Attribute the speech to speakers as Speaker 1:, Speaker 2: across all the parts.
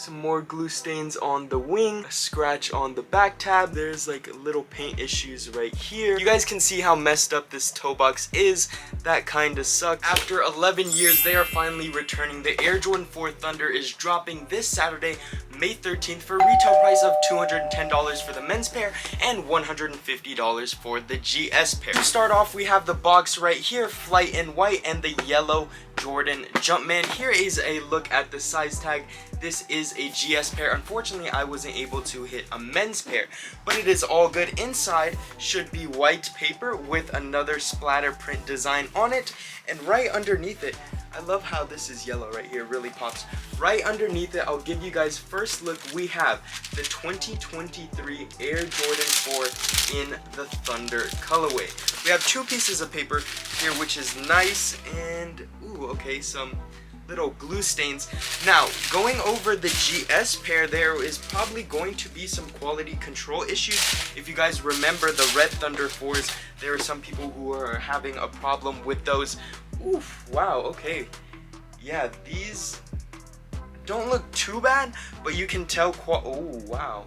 Speaker 1: some more glue stains on the wing, a scratch on the back tab. There's like little paint issues right here. You guys can see how messed up this toe box is. That kind of sucks. After 11 years, they are finally returning. The Air Jordan 4 Thunder is dropping this Saturday, May 13th for a retail price of $210 for the men's pair and $150 for the GS pair. To start off, we have the box right here, Flight in white, and the yellow Jordan Jumpman. Here is a look at the size tag. This is a GS pair. Unfortunately, I wasn't able to hit a men's pair, but it is all good. Inside should be white paper with another splatter print design on it, and right underneath it, I love how this is yellow right here, really pops. Right underneath it, I'll give you guys first look. We have the 2023 Air Jordan 4 in the Thunder colorway. We have two pieces of paper here, which is nice, and ooh, okay, some little glue stains. Now, going over the GS pair, there is probably going to be some quality control issues. If you guys remember the Red Thunder 4s, there are some people who are having a problem with those. Oof, wow, okay. Yeah, these don't look too bad, but you can tell oh, wow.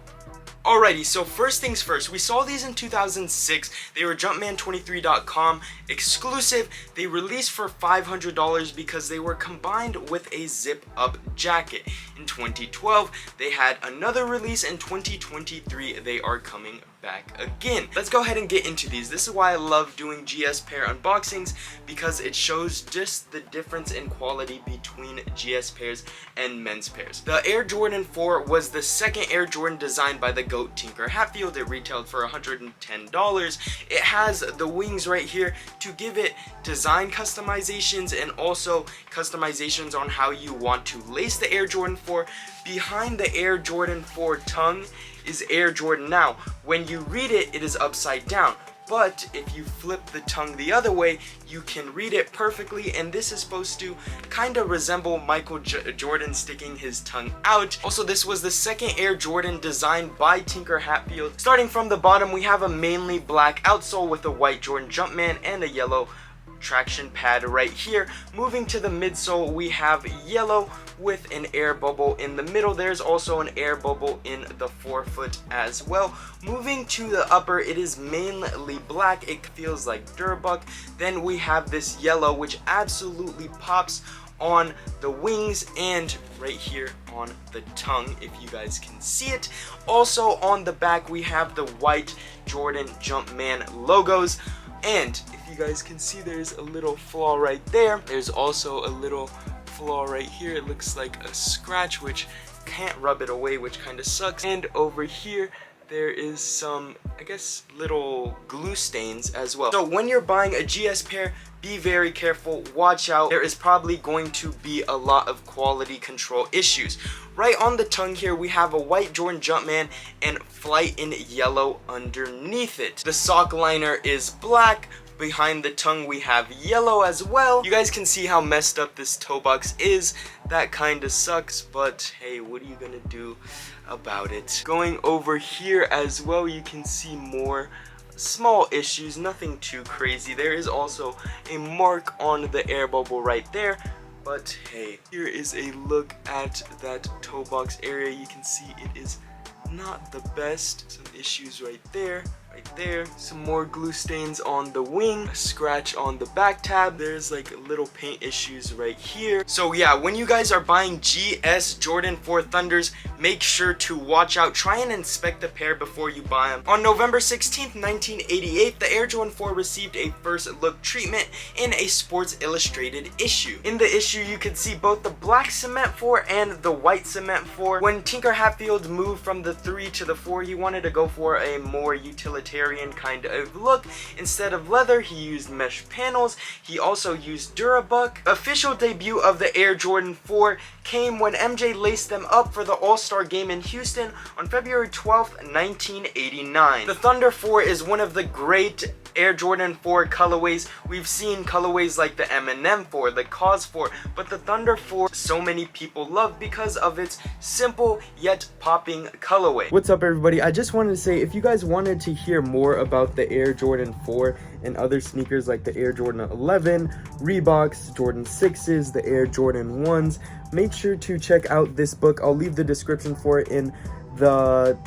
Speaker 1: Alrighty, so first things first, we saw these in 2006. They were Jumpman23.com exclusive. They released for $500 because they were combined with a zip-up jacket. In 2012, they had another release. In 2023, they are coming back again. Let's go ahead and get into these. This is why I love doing GS pair unboxings, because it shows just the difference in quality between GS pairs and men's pairs. The Air Jordan 4 was the second Air Jordan designed by the GOAT Tinker Hatfield. It retailed for $110. It has the wings right here to give it design customizations and also customizations on how you want to lace the Air Jordan 4. Behind the Air Jordan 4 tongue is Air Jordan. Now, when you read it, it is upside down. But if you flip the tongue the other way, you can read it perfectly, and this is supposed to kind of resemble Michael Jordan sticking his tongue out. Also, this was the second Air Jordan designed by Tinker Hatfield. Starting from the bottom, we have a mainly black outsole with a white Jordan Jumpman and a yellow traction pad right here. Moving to the midsole, we have yellow with an air bubble in the middle. There's also an air bubble in the forefoot as well. Moving to the upper, it is mainly black. It feels like Durbuck. Then we have this yellow, which absolutely pops on the wings and right here on the tongue, if you guys can see it. Also on the back, we have the white Jordan Jumpman logos. And if you guys can see, there's a little flaw right there. There's also a little flaw right here. It looks like a scratch, which can't rub it away, which kind of sucks. And over here, there is some, I guess, little glue stains as well. So when you're buying a GS pair, be very careful, watch out. There is probably going to be a lot of quality control issues. Right on the tongue here, we have a white Jordan Jumpman and Flight in yellow underneath it. The sock liner is black. Behind the tongue, we have yellow as well. You guys can see how messed up this toe box is. That kind of sucks, but hey, what are you gonna do about it? Going over here as well, you can see more small issues, nothing too crazy. There is also a mark on the air bubble right there, but hey, here is a look at that toe box area. You can see it is not the best. Some issues right there. Some more glue stains on the wing, a scratch on the back tab. There's like little paint issues right here. So yeah, when you guys are buying GS Jordan 4 Thunders, make sure to watch out. Try and inspect the pair before you buy them. On November 16th, 1988, the Air Jordan 4 received a first look treatment in a Sports Illustrated issue. In the issue, you could see both the black cement 4 and the white cement 4. When Tinker Hatfield moved from the 3 to the 4, he wanted to go for a more utilitarian kind of look. Instead of leather, he used mesh panels. He also used Durabuck. Official debut of the Air Jordan 4 came when MJ laced them up for the All-Star game in Houston on February 12th, 1989. The Thunder 4 is one of the great Air Jordan 4 colorways. We've seen colorways like the Eminem 4, the Cause 4, but the Thunder 4 so many people love because of its simple yet popping colorway. What's up everybody? I just wanted to say, if you guys wanted to hear more about the Air Jordan 4 and other sneakers like the Air Jordan 11, Reeboks, Jordan 6s, the Air Jordan 1s, make sure to check out this book. I'll leave the description for it in the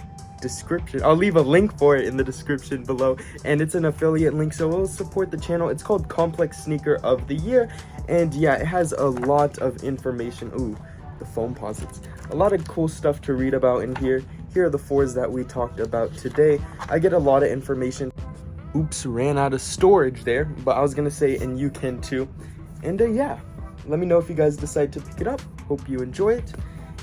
Speaker 1: description. I'll leave a link for it in the description below, and it's an affiliate link, so it'll support the channel. It's called Complex Sneaker of the Year, and yeah, it has a lot of information. Ooh, the foam posits. A lot of cool stuff to read about in here. Here are the 4s that we talked about today. I get a lot of information. Oops, ran out of storage there, but I was gonna say, and you can too. And yeah, let me know if you guys decide to pick it up. Hope you enjoy it,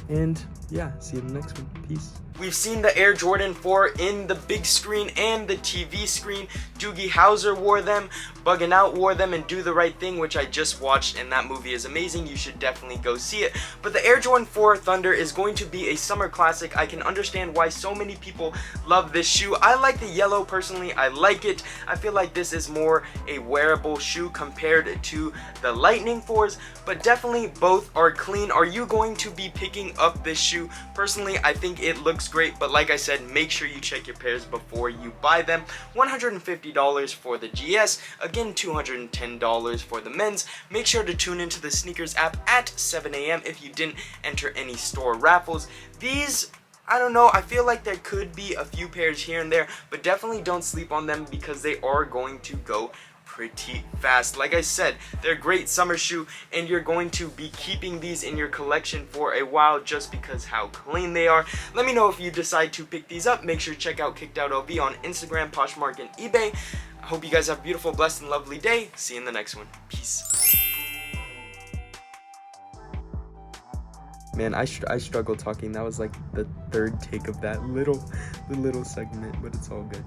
Speaker 1: and yeah, see you in the next one. Peace. We've seen the Air Jordan 4 in the big screen and the TV screen. Doogie Howser wore them, Buggin' Out wore them, and Do the Right Thing, which I just watched, and that movie is amazing. You should definitely go see it. But the Air Jordan 4 Thunder is going to be a summer classic. I can understand why so many people love this shoe. I like the yellow personally. I like it. I feel like this is more a wearable shoe compared to the Lightning 4s, but definitely both are clean. Are you going to be picking up this shoe? Personally, I think it looks great, but like I said, make sure you check your pairs before you buy them. $150 for the GS, again $210 for the men's. Make sure to tune into the sneakers app at 7 a.m. if you didn't enter any store raffles. These, I don't know, I feel like there could be a few pairs here and there, but definitely don't sleep on them because they are going to go pretty fast. Like I said, they're a great summer shoe, and you're going to be keeping these in your collection for a while just because how clean they are. Let me know if you decide to pick these up. Make sure to check out Kicked Out LV on Instagram, Poshmark, and eBay. I hope you guys have a beautiful, blessed, and lovely day. See you in the next one. Peace. Man, I struggle talking. That was like the third take of that little segment, but it's all good.